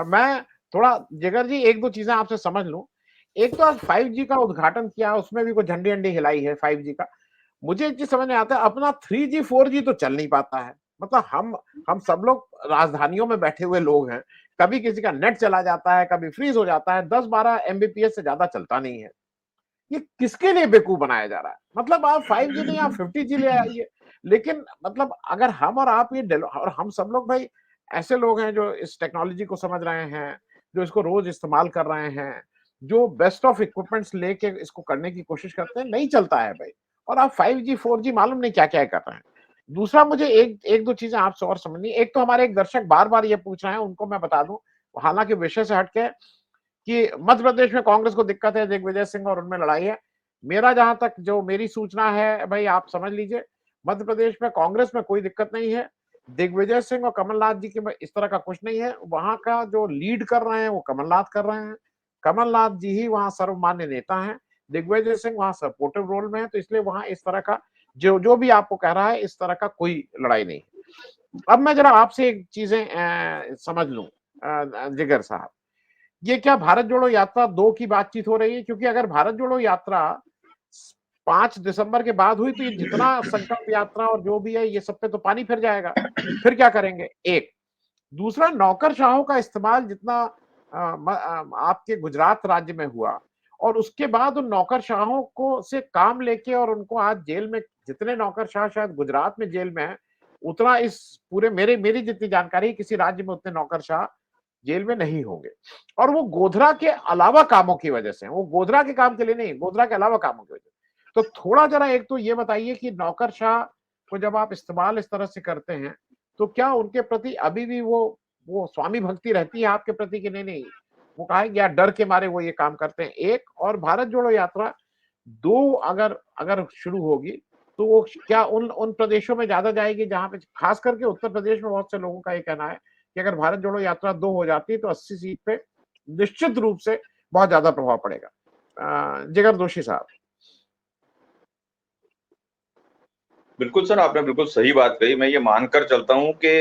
मैं थोड़ा जिगर जी एक दो चीजें आपसे समझ लूं। एक तो आज 5G का उद्घाटन किया, उसमें भी कोई झंडी अंडी हिलाई है 5G का। मुझे एक चीज समझ नहीं आता, अपना 3G 4G तो चल नहीं पाता है। मतलब हम सब लोग राजधानियों में बैठे हुए लोग हैं, कभी किसी का नेट चला जाता है, कभी फ्रीज हो जाता है, 10-12 एमबीपीएस से ज्यादा चलता नहीं है। ये किसके लिए बेवकूफ बनाया जा रहा है? मतलब आप 5G नहीं, आप 50G ले आइए। लेकिन मतलब अगर हम और आप ये और हम सब लोग भाई ऐसे लोग हैं जो इस टेक्नोलॉजी को समझ रहे हैं, जो इसको रोज इस्तेमाल कर रहे हैं, जो बेस्ट ऑफ इक्विपमेंट्स लेके इसको करने की कोशिश करते हैं, नहीं चलता है भाई। और आप 5G 4G मालूम नहीं क्या क्या कर रहे हैं। दूसरा, मुझे एक एक दो चीजें आपसे और समझनी। एक तो हमारे एक दर्शक बार बार ये पूछ रहे हैं, उनको मैं बता दूं, हालांकि विषय से हटके, कि मध्य प्रदेश में कांग्रेस को दिक्कत है, दिग्विजय सिंह और उनमें लड़ाई है। मेरा जहां तक जो मेरी सूचना है भाई, आप समझ लीजिए, मध्य प्रदेश में कांग्रेस में कोई दिक्कत नहीं है। दिग्विजय सिंह और कमलनाथ जी की इस तरह का कुछ नहीं है। वहां का जो लीड कर रहे हैं वो कमलनाथ कर रहे हैं। कमलनाथ जी ही वहां सर्वमान्य नेता हैं। दिग्विजय सिंह वहां सपोर्टिव रोल में है, तो इसलिए वहां इस तरह का जो जो भी आपको कह रहा है, इस तरह का कोई लड़ाई नहीं है। अब मैं जरा आपसे एक चीजें समझ लूं, जिगर साहब, ये क्या भारत जोड़ो यात्रा 2 की बातचीत हो रही है? क्योंकि अगर भारत जोड़ो यात्रा 5 दिसंबर के बाद हुई, तो ये जितना संकल्प यात्रा और जो भी है, ये सब पे तो पानी फिर जाएगा। फिर क्या करेंगे? एक। दूसरा, नौकरशाहों का इस्तेमाल जितना आपके गुजरात राज्य में हुआ, और उसके बाद उन नौकरशाहों को से काम लेके और उनको आज जेल में, जितने नौकरशाह शायद गुजरात में जेल में है, उतना इस पूरे मेरी जितनी जानकारी, किसी राज्य में उतने नौकरशाह जेल में नहीं होंगे। और वो गोधरा के अलावा कामों की वजह से, वो गोधरा के काम के लिए नहीं, गोधरा के अलावा कामों की वजह से। तो थोड़ा जरा एक तो ये बताइए कि नौकरशाह को जब आप इस्तेमाल इस तरह से करते हैं, तो क्या उनके प्रति अभी भी वो स्वामी भक्ति रहती है आपके प्रति कि नहीं? नहीं, वो कहेंगे या डर के मारे वो ये काम करते हैं? एक। और भारत जोड़ो यात्रा 2 अगर अगर शुरू होगी, तो वो क्या उन उन प्रदेशों में ज्यादा जाएगी जहां पे, खास करके उत्तर प्रदेश में बहुत से लोगों का ये कहना है कि अगर भारत जोड़ो यात्रा 2 हो जाती है, तो 80 सीट पे निश्चित रूप से बहुत ज्यादा प्रभाव पड़ेगा। जिगर दोषी साहब। बिल्कुल सर, आपने बिल्कुल सही बात कही। मैं ये मानकर चलता हूँ कि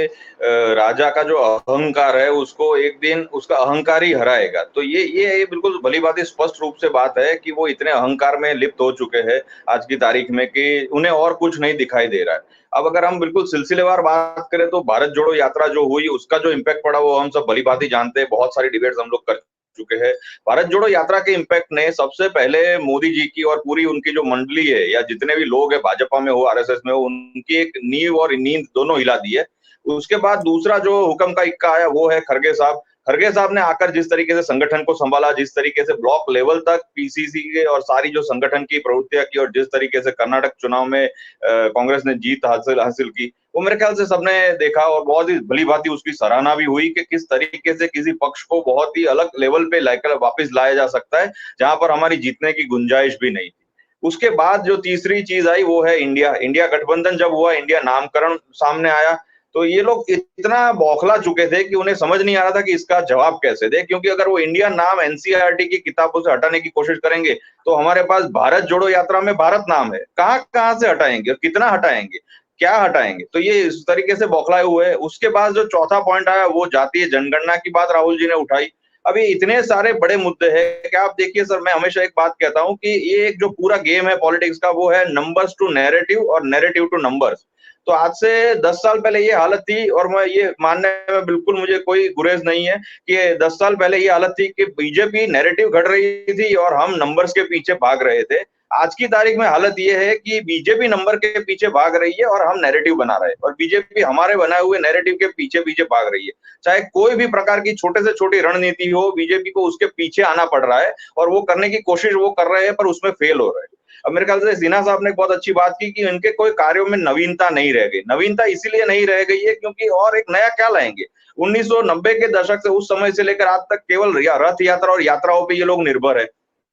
राजा का जो अहंकार है उसको एक दिन उसका अहंकार ही हराएगा। तो ये बिल्कुल भली-भांति स्पष्ट रूप से बात है कि वो इतने अहंकार में लिप्त हो चुके हैं आज की तारीख में कि उन्हें और कुछ नहीं दिखाई दे रहा है। अब अगर हम बिल्कुल सिलसिलेवार बात करें तो भारत जोड़ो यात्रा जो हुई उसका जो इम्पैक्ट पड़ा वो हम सब भली-भांति जानते हैं। बहुत सारी डिबेट्स हम लोग कर चुके हैं। भारत जोड़ो यात्रा के इम्पैक्ट ने सबसे पहले मोदी जी की और पूरी उनकी जो मंडली है या जितने भी लोग हैं भाजपा में हो, आरएसएस में हो, उनकी एक नींव और नींद दोनों हिला दी है। उसके बाद दूसरा जो हुक्म का इक्का आया वो है खड़गे साहब। खड़गे साहब ने आकर जिस तरीके से संगठन को संभाला, जिस तरीके से ब्लॉक लेवल तक पीसीसी के और सारी जो संगठन की प्रवृत्तियां की और जिस तरीके से कर्नाटक चुनाव में कांग्रेस ने जीत हासिल की, वो मेरे ख्याल से सबने देखा और बहुत ही भली-भांति उसकी सराहना भी हुई कि किस तरीके से किसी पक्ष को बहुत ही अलग लेवल पे लाकर वापस लाया जा सकता है, जहां पर हमारी जीतने की गुंजाइश भी नहीं थी। उसके बाद जो तीसरी चीज आई वो है इंडिया गठबंधन जब हुआ, इंडिया नामकरण सामने आया, तो ये लोग इतना बौखला चुके थे कि उन्हें समझ नहीं आ रहा था कि इसका जवाब कैसे दें, क्योंकि अगर वो इंडिया नाम एनसीईआरटी की किताबों से हटाने की कोशिश करेंगे तो हमारे पास भारत जोड़ो यात्रा में भारत नाम है, कहां कहां से हटाएंगे और कितना हटाएंगे, क्या हटाएंगे? तो ये इस तरीके से बौखलाए हुए है। उसके बाद जो चौथा पॉइंट आया वो जातीय जनगणना की बात राहुल जी ने उठाई। अभी इतने सारे बड़े मुद्दे हैं कि आप देखिए सर, मैं हमेशा एक बात कहता हूं कि ये एक जो पूरा गेम है पॉलिटिक्स का वो है नंबर्स टू नैरेटिव और नैरेटिव टू नंबर्स। तो आज से 10 साल पहले ये हालत थी और मैं ये मानने में बिल्कुल मुझे कोई गुरेज नहीं है कि 10 साल पहले ये हालत थी कि बीजेपी नैरेटिव घड़ रही थी और हम नंबर्स के पीछे भाग रहे थे। आज की तारीख में हालत ये है कि बीजेपी नंबर के पीछे भाग रही है और हम नैरेटिव बना रहे हैं और बीजेपी हमारे बनाए हुए नैरेटिव के पीछे पीछे भाग रही है। चाहे कोई भी प्रकार की छोटे से छोटी रणनीति हो, बीजेपी को उसके पीछे आना पड़ रहा है और वो करने की कोशिश वो कर रहे हैं पर उसमें फेल हो रहे हैं। अब मेरे ख्याल से सिन्हा साहब ने बहुत अच्छी बात की कि इनके कोई कार्यों में नवीनता नहीं रह गई। नवीनता इसीलिए नहीं रह गई है क्योंकि और एक नया क्या लाएंगे? 1990 के दशक से उस समय से लेकर आज तक केवल रथ यात्रा और यात्राओं पे ये लोग निर्भर है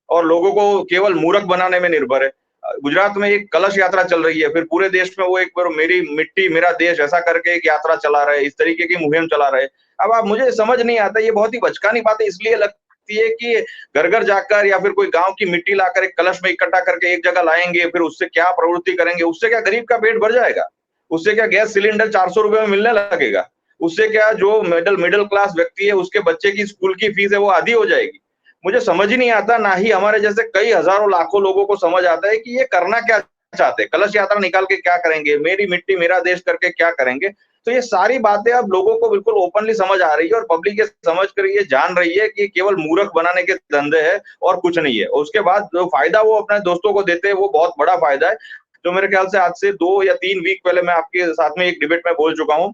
और लोगों को केवल मूर्ख बनाने में निर्भर है। गुजरात में एक कलश यात्रा चल रही है, फिर पूरे देश में वो एक बार मेरी मिट्टी मेरा देश ऐसा करके एक यात्रा चला रहे, इस तरीके की मुहिम चला रहे। अब आप मुझे समझ नहीं आता, ये बहुत ही बचकानी बातें इसलिए लगती है कि घर घर जाकर या फिर कोई गांव की मिट्टी लाकर एक कलश में इकट्ठा करके एक जगह लाएंगे, फिर उससे क्या प्रवृत्ति करेंगे? उससे क्या गरीब का पेट भर जाएगा? उससे क्या गैस सिलेंडर 400 रुपए में मिलने लगेगा? उससे क्या जो मिडिल क्लास व्यक्ति है उसके बच्चे की स्कूल की फीस है वो आधी हो जाएगी। मुझे समझ ही नहीं आता, ना ही हमारे जैसे कई हजारों लाखों लोगों को समझ आता है कि ये करना क्या चाहते हैं, कलश यात्रा निकाल के क्या करेंगे, मेरी मिट्टी मेरा देश करके क्या करेंगे। तो ये सारी बातें अब लोगों को बिल्कुल ओपनली समझ आ रही है और पब्लिक ये समझ कर ये जान रही है कि केवल मूर्ख बनाने के धंधे है और कुछ नहीं है। उसके बाद जो फायदा वो अपने दोस्तों को देते हैं वो बहुत बड़ा फायदा है, जो मेरे ख्याल से आज से 2 या 3 वीक पहले मैं आपके साथ में एक डिबेट में बोल चुका हूँ।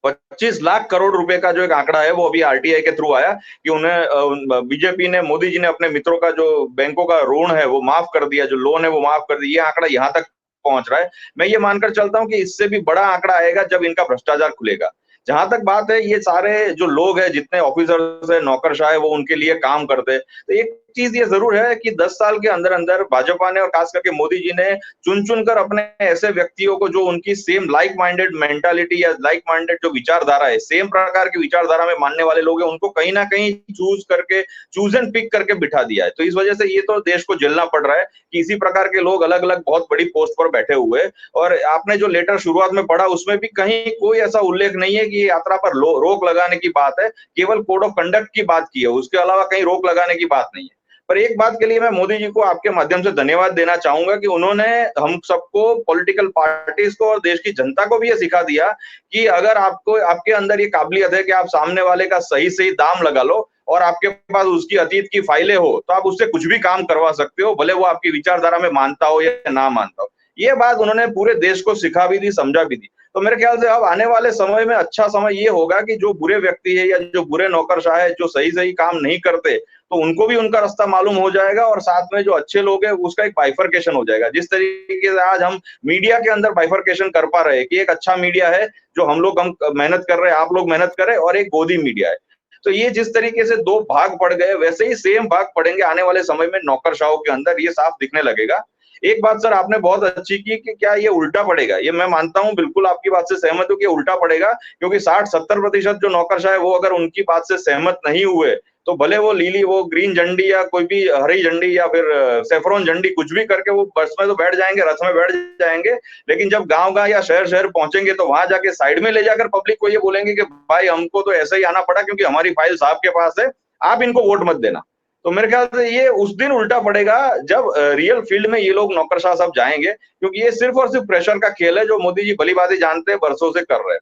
25 लाख करोड़ रुपए का जो एक आंकड़ा है वो अभी आरटीआई के थ्रू आया कि उन्हें बीजेपी ने, मोदी जी ने अपने मित्रों का जो बैंकों का ऋण है वो माफ कर दिया, जो लोन है वो माफ कर दिया। ये आंकड़ा यहाँ तक पहुंच रहा है। मैं ये मानकर चलता हूँ कि इससे भी बड़ा आंकड़ा आएगा जब इनका भ्रष्टाचार खुलेगा। जहां तक बात है, ये सारे जो लोग हैं, जितने ऑफिसर्स है, नौकरशाह है, वो उनके लिए काम करते हैं। तो एक चीज ये जरूर है कि 10 साल के अंदर अंदर भाजपा ने और खास करके मोदी जी ने चुन कर अपने ऐसे व्यक्तियों को जो उनकी सेम लाइक माइंडेड मेंटालिटी या लाइक माइंडेड जो विचारधारा है, सेम प्रकार की विचारधारा में मानने वाले लोग हैं, उनको कहीं ना कहीं चूज एंड पिक करके बिठा दिया है। तो इस वजह से ये तो देश को झेलना पड़ रहा है कि इसी प्रकार के लोग अलग अलग बहुत बड़ी पोस्ट पर बैठे हुए हैं। और आपने जो लेटर शुरुआत में पढ़ा उसमें भी कहीं कोई ऐसा उल्लेख नहीं है कि यात्रा पर रोक लगाने की बात है, केवल कोड ऑफ कंडक्ट की बात की है, उसके अलावा कहीं रोक लगाने की बात नहीं है। पर एक बात के लिए मैं मोदी जी को आपके माध्यम से धन्यवाद देना चाहूंगा कि उन्होंने हम सबको, पॉलिटिकल पार्टीज को और देश की जनता को भी ये सिखा दिया कि अगर आपको, आपके अंदर ये काबिलियत है कि आप सामने वाले का सही सही दाम लगा लो और आपके पास उसकी अतीत की फाइलें हो, तो आप उससे कुछ भी काम करवा सकते हो, भले वो आपकी विचारधारा में मानता हो या ना मानता हो। ये बात उन्होंने पूरे देश को सिखा भी दी, समझा भी दी। तो मेरे ख्याल से अब आने वाले समय में अच्छा समय ये होगा कि जो बुरे व्यक्ति है या जो बुरे नौकरशाह है, जो सही सही काम नहीं करते, तो उनको भी उनका रास्ता मालूम हो जाएगा और साथ में जो अच्छे लोग हैं उसका एक बाइफरकेशन हो जाएगा। जिस तरीके से आज हम मीडिया के अंदर बाइफरकेशन कर पा रहे हैं कि एक अच्छा मीडिया है जो हम मेहनत कर रहे हैं, आप लोग मेहनत कर रहे हैं, और एक गोदी मीडिया है। तो ये जिस तरीके से दो भाग पड़ गए, वैसे ही सेम भाग पड़ेंगे आने वाले समय में नौकरशाहों के अंदर, ये साफ दिखने लगेगा। एक बात सर आपने बहुत अच्छी की कि क्या ये उल्टा पड़ेगा, ये मैं मानता हूं, बिल्कुल आपकी बात से सहमत हूं कि उल्टा पड़ेगा, क्योंकि 60-70% जो नौकरशाह है वो अगर उनकी बात से सहमत नहीं हुए तो भले वो ग्रीन झंडी या कोई भी हरी झंडी या फिर सेफ्रॉन झंडी कुछ भी करके वो बस में तो बैठ जाएंगे, रथ में बैठ जाएंगे, लेकिन जब गांव या शहर शहर पहुंचेंगे तो वहां जाके साइड में ले जाकर पब्लिक को ये बोलेंगे कि भाई हमको तो ऐसे ही आना पड़ा क्योंकि हमारी फाइल साहब के पास है, आप इनको वोट मत देना। तो मेरे ख्याल से ये उस दिन उल्टा पड़ेगा जब रियल फील्ड में ये लोग नौकरशाह सब जाएंगे, क्योंकि ये सिर्फ और सिर्फ प्रेशर का खेल है जो मोदी जी भली भांति जानते हैं, बरसों से कर रहे हैं।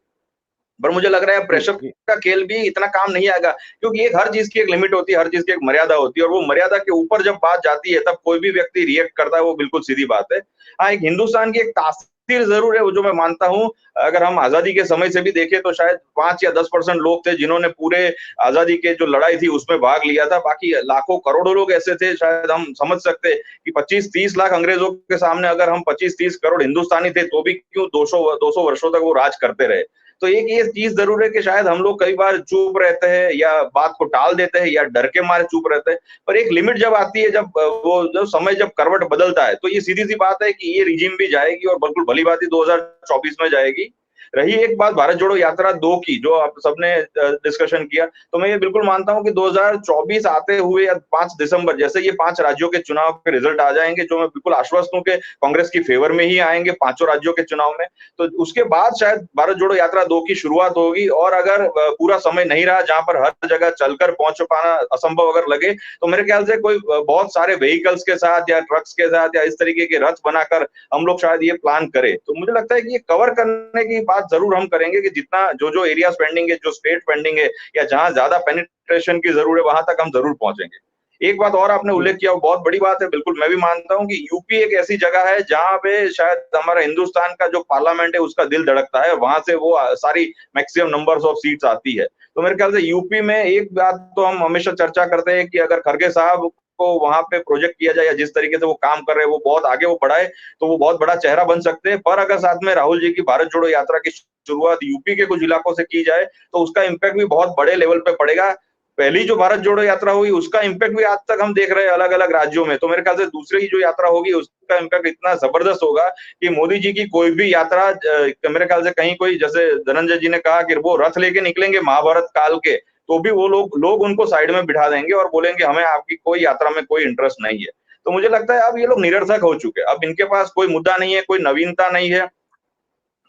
पर मुझे लग रहा है जी, प्रेशर जी। का खेल भी इतना काम नहीं आएगा, क्योंकि एक हर चीज की एक लिमिट होती है, हर चीज की एक मर्यादा होती है, और वो मर्यादा के ऊपर जब बात जाती है तब कोई भी व्यक्ति रिएक्ट करता है, वो बिल्कुल सीधी बात है। हाँ, एक हिंदुस्तान की एक तासीर जरूर है, वो जो मैं मानता हूँ, अगर हम आजादी के समय से भी देखें तो शायद 5 या 10% लोग थे जिन्होंने पूरे आजादी के जो लड़ाई थी उसमें भाग लिया था, बाकी लाखों करोड़ों लोग ऐसे थे, शायद हम समझ सकते कि 25-30 लाख अंग्रेजों के सामने अगर हम 25-30 करोड़ हिंदुस्तानी थे तो भी क्यों 200 वर्षों तक वो राज करते रहे। तो एक ये चीज जरूर है कि शायद हम लोग कई बार चुप रहते हैं या बात को टाल देते हैं या डर के मारे चुप रहते हैं, पर एक लिमिट जब आती है, जब वो जो समय जब करवट बदलता है, तो ये सीधी सी बात है कि ये रिजीम भी जाएगी और बिल्कुल भली बात 2024 में जाएगी। रही एक बात भारत जोड़ो यात्रा 2 की, जो आप सबने डिस्कशन किया, तो मैं ये बिल्कुल मानता हूं कि 2024 आते हुए या 5 दिसंबर जैसे ये 5 राज्यों के चुनाव के रिजल्ट आ जाएंगे, जो मैं बिल्कुल आश्वस्त हूं कि कांग्रेस की फेवर में ही आएंगे पांचों राज्यों के चुनाव में, तो उसके बाद शायद भारत जोड़ो यात्रा 2 की शुरुआत होगी। और अगर पूरा समय नहीं रहा जहां पर हर जगह चलकर पहुंच पाना असंभव अगर लगे, तो मेरे ख्याल से कोई बहुत सारे व्हीकल्स के साथ या ट्रक्स के साथ या इस तरीके के रथ बनाकर हम लोग शायद ये प्लान करें। तो मुझे लगता है कि ये कवर करने की बात जरूर हम करेंगे कि जितना जो एरियाज पेंडिंग है, जो स्टेट पेंडिंग है, या जहां ज्यादा पेनिट्रेशन की जरूरत है, वहां तक हम जरूर पहुंचेंगे। एक बात और आपने जी। उल्लेख किया, वो बहुत बड़ी बात है, बिल्कुल मैं भी मानता हूं कि यूपी एक ऐसी जगह है जहां पे शायद हमारा हिंदुस्तान का जो पार्लियामेंट है उसका दिल धड़कता है, वहां से वो सारी मैक्सिमम नंबर्स ऑफ सीट्स आती है। तो मेरे ख्याल से यूपी में एक बात तो हम हमेशा चर्चा करते हैं कि अगर खड़गे साहब को वहां पे प्रोजेक्ट किया जाए या जिस तरीके से वो काम कर रहे हैं वो बहुत आगे वो बढ़ाए, तो वो बहुत बड़ा चेहरा बन सकते हैं। पर अगर साथ में राहुल जी की भारत जोड़ो यात्रा की शुरुआत यूपी के कुछ इलाकों से की जाए तो उसका इम्पैक्ट भी बहुत बड़े लेवल पे पड़ेगा। पहली जो भारत जोड़ो यात्रा हुई उसका इम्पैक्ट भी आज तक हम देख रहे हैं अलग अलग राज्यों में, तो मेरे ख्याल से दूसरी ही जो यात्रा होगी उसका इम्पैक्ट इतना जबरदस्त होगा कि मोदी जी की कोई भी यात्रा मेरे ख्याल से कहीं कोई, जैसे धनंजय जी ने कहा कि वो रथ लेके निकलेंगे महाभारत काल के, तो भी वो लोग उनको साइड में बिठा देंगे और बोलेंगे हमें आपकी कोई यात्रा में कोई इंटरेस्ट नहीं है। तो मुझे लगता है अब ये लोग निरर्थक हो चुके हैं, अब इनके पास कोई मुद्दा नहीं है, कोई नवीनता नहीं है,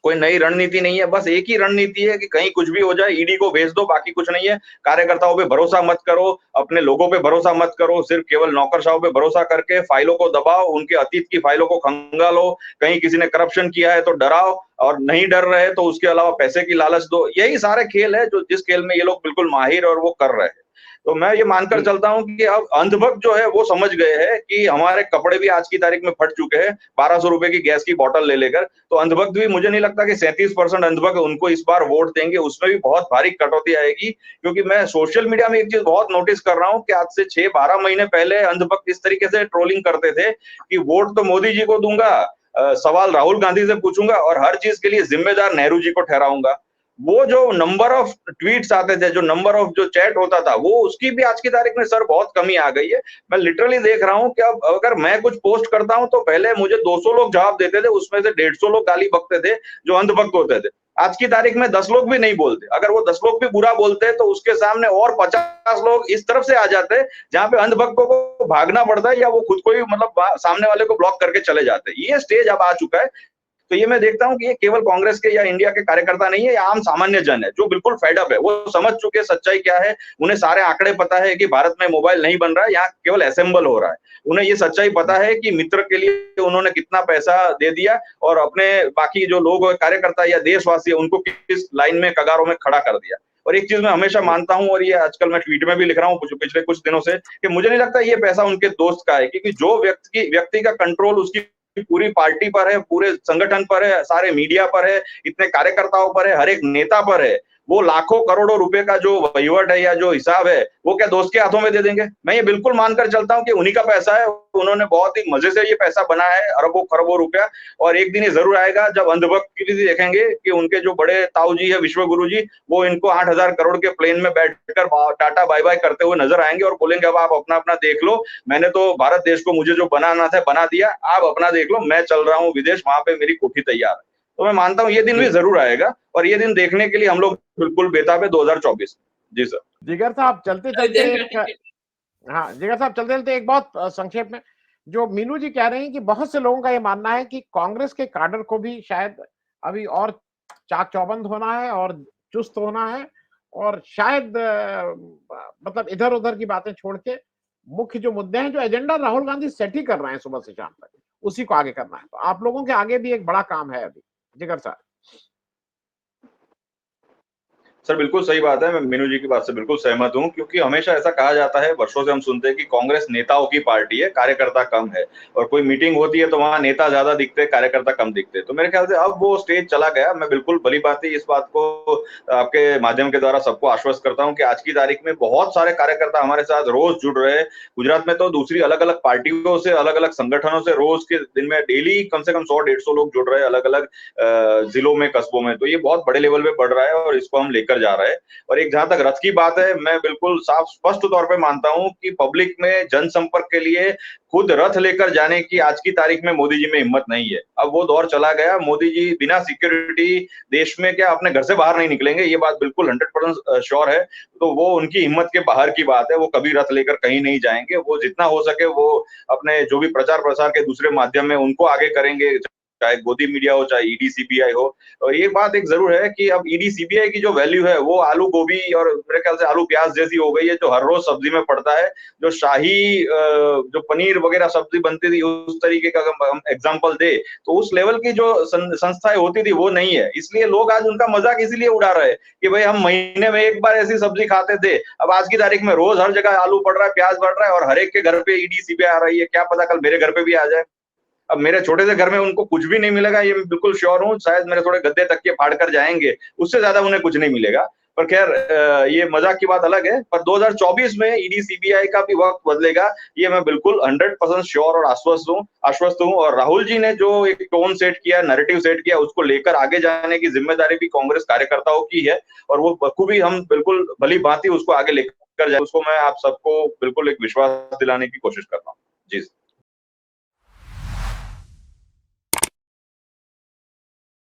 कोई नई रणनीति नहीं है, बस एक ही रणनीति है कि कहीं कुछ भी हो जाए, ईडी को भेज दो, बाकी कुछ नहीं है। कार्यकर्ताओं पे भरोसा मत करो, अपने लोगों पे भरोसा मत करो, सिर्फ केवल नौकरशाहों पे भरोसा करके फाइलों को दबाओ, उनके अतीत की फाइलों को खंगालो, कहीं किसी ने करप्शन किया है तो डराओ, और नहीं डर रहे तो उसके अलावा पैसे की लालच दो। यही सारे खेल है जो जिस खेल में ये लोग बिल्कुल माहिर और वो कर रहे हैं। तो मैं ये मानकर चलता हूँ कि अब अंधभक्त जो है वो समझ गए हैं कि हमारे कपड़े भी आज की तारीख में फट चुके हैं, 1200 रुपए की गैस की बॉटल ले लेकर। तो अंधभक्त भी, मुझे नहीं लगता कि 37% अंधभक्त उनको इस बार वोट देंगे, उसमें भी बहुत भारी कटौती आएगी। क्योंकि मैं सोशल मीडिया में एक चीज बहुत नोटिस कर रहा हूँ कि आज से 6-12 महीने पहले अंधभक्त इस तरीके से ट्रोलिंग करते थे कि वोट तो मोदी जी को दूंगा, सवाल राहुल गांधी से पूछूंगा और हर चीज के लिए जिम्मेदार नेहरू जी को ठहराऊंगा। वो जो नंबर ऑफ ट्वीट्स आते थे, जो नंबर ऑफ जो चैट होता था, वो उसकी भी आज की तारीख में सर बहुत कमी आ गई है। मैं लिटरली देख रहा हूँ कि अब अगर मैं कुछ पोस्ट करता हूँ तो पहले मुझे 200 लोग जवाब देते थे, उसमें से 150 लोग गाली बकते थे जो अंधभक्त होते थे। आज की तारीख में 10 लोग भी नहीं बोलते। अगर वो 10 लोग भी बुरा बोलते तो उसके सामने और 50 लोग इस तरफ से आ जाते जहां पे अंधभक्तों को भागना पड़ता है, या वो खुद को ही मतलब सामने वाले को ब्लॉक करके चले जाते। ये स्टेज अब आ चुका है। तो ये मैं देखता हूँ कि ये केवल कांग्रेस के या इंडिया के कार्यकर्ता नहीं है, ये आम सामान्य जन है जो बिल्कुल फेड अप है। वो समझ चुके सच्चाई क्या है, उन्हें सारे आंकड़े पता है कि भारत में मोबाइल नहीं बन रहा है, यहाँ केवल असेंबल हो रहा है। उन्हें ये सच्चाई पता है कि मित्र के लिए उन्होंने कितना पैसा दे दिया और अपने बाकी जो लोग कार्यकर्ता या देशवासी है उनको किस लाइन में कगारों में खड़ा कर दिया। और एक चीज मैं हमेशा मानता हूं, और ये आजकल मैं ट्वीट में भी लिख रहा हूँ पिछले कुछ दिनों से, कि मुझे नहीं लगता ये पैसा उनके दोस्त का है, क्योंकि जो व्यक्ति का कंट्रोल उसकी पूरी पार्टी पर है, पूरे संगठन पर है, सारे मीडिया पर है, इतने कार्यकर्ताओं पर है, हर एक नेता पर है। वो लाखों करोड़ों रुपए का जो वहीवट है या जो हिसाब है, वो क्या दोस्त के हाथों में दे देंगे? मैं ये बिल्कुल मानकर चलता हूँ कि उन्हीं का पैसा है, उन्होंने बहुत ही मजे से ये पैसा बनाया है, अरबों खरबों रुपया। और एक दिन ये जरूर आएगा जब अंधभक्त की भी देखेंगे कि उनके जो बड़े ताऊ जी है, विश्व गुरु जी, वो इनको 8,000 करोड़ के प्लेन में बैठकर टाटा बाय बाय करते हुए नजर आएंगे और बोलेंगे अब आप अपना अपना देख लो, मैंने तो भारत देश को मुझे जो बनाना था बना दिया, आप अपना देख लो, मैं चल रहा हूँ विदेश, वहां पे मेरी कोठी तैयार है। तो मैं मानता हूँ ये दिन भी जरूर आएगा, और ये दिन देखने के लिए हम लोग बिल्कुल बेताब है 2024 में। जी सर। जिगर साहब चलते चलते हाँ जिगर साहब चलते चलते एक बहुत संक्षेप में, जो मीनू जी कह रहे हैं कि बहुत से लोगों का ये मानना है कि कांग्रेस के काडर को भी शायद अभी और चाक चौबंद होना है और चुस्त होना है, और शायद मतलब इधर उधर की बातें छोड़ के मुख्य जो मुद्दे हैं, जो एजेंडा राहुल गांधी सेट ही कर रहे हैं सुबह से शाम तक, उसी को आगे करना है। तो आप लोगों के आगे भी एक बड़ा काम है अभी। जिगर साहब। सर बिल्कुल सही बात है, मैं मीनू जी की बात से बिल्कुल सहमत हूं, क्योंकि हमेशा ऐसा कहा जाता है, वर्षों से हम सुनते हैं कि कांग्रेस नेताओं की पार्टी है, कार्यकर्ता कम है, और कोई मीटिंग होती है तो वहां नेता ज्यादा दिखते हैं, कार्यकर्ता कम दिखते हैं। तो मेरे ख्याल से अब वो स्टेज चला गया। मैं बिल्कुल भली भांति इस बात को आपके माध्यम के द्वारा सबको आश्वस्त करता हूँ कि आज की तारीख में बहुत सारे कार्यकर्ता हमारे साथ रोज जुड़ रहे हैं। गुजरात में तो दूसरी अलग अलग पार्टियों से, अलग अलग संगठनों से रोज के दिन में डेली कम से कम 100-150 लोग जुड़ रहे हैं, अलग अलग जिलों में, कस्बों में। तो ये बहुत बड़े लेवल पे बढ़ रहा है और इसको हम लेकर जा रहे हैं। और एक जहां तक रथ की बात है, मैं बिल्कुल साफ स्पष्ट तौर पे मानता हूं कि पब्लिक में जनसंपर्क के लिए खुद रथ लेकर जाने की आज की तारीख में मोदी जी में हिम्मत नहीं है। अब वो दौर चला गया। मोदी जी बिना सिक्योरिटी देश में क्या अपने घर से बाहर नहीं निकलेंगे, ये बात बिल्कुल 100% श्योर है। तो वो उनकी हिम्मत के बाहर की बात है, वो कभी रथ लेकर कहीं नहीं जाएंगे। वो जितना हो सके वो अपने जो भी प्रचार प्रसार के दूसरे माध्यम में उनको आगे करेंगे, चाहे गोदी मीडिया हो, चाहे ईडी सीबीआई हो। और ये बात एक जरूर है कि अब ईडी सीबीआई की जो वैल्यू है वो आलू गोभी और मेरे ख्याल से आलू प्याज जैसी हो गई है, जो हर रोज सब्जी में पड़ता है। जो शाही जो पनीर वगैरह सब्जी बनती थी, उस तरीके का अगर हम एग्जाम्पल दे तो उस लेवल की जो संस्थाएं होती थी वो नहीं है। इसलिए लोग आज उनका मजाक इसीलिए उड़ा रहे हैं कि भाई हम महीने में एक बार ऐसी सब्जी खाते थे, अब आज की तारीख में रोज हर जगह आलू पड़ रहा है, प्याज बढ़ रहा है, और हर एक के घर पे ईडी सीबीआई आ रही है। क्या पता कल मेरे घर पे भी आ जाए। अब मेरे छोटे से घर में उनको कुछ भी नहीं मिलेगा, ये मैं बिल्कुल श्योर हूँ। शायद मेरे थोड़े गद्दे तकिए फाड़ कर जाएंगे, उससे ज्यादा उन्हें कुछ नहीं मिलेगा। पर खैर ये मजाक की बात अलग है। पर 2024 में ईडी सीबीआई का भी वक्त बदलेगा, ये मैं बिल्कुल 100% श्योर और आश्वस्त हूँ। और राहुल जी ने जो एक टोन सेट किया, नैरेटिव सेट किया, उसको लेकर आगे जाने की जिम्मेदारी भी कांग्रेस कार्यकर्ताओं की है। और वो बखूबी हम बिल्कुल भली भांति उसको आगे लेकर जाए, उसको मैं आप सबको बिल्कुल एक विश्वास दिलाने की कोशिश कर रहा हूँ। जी।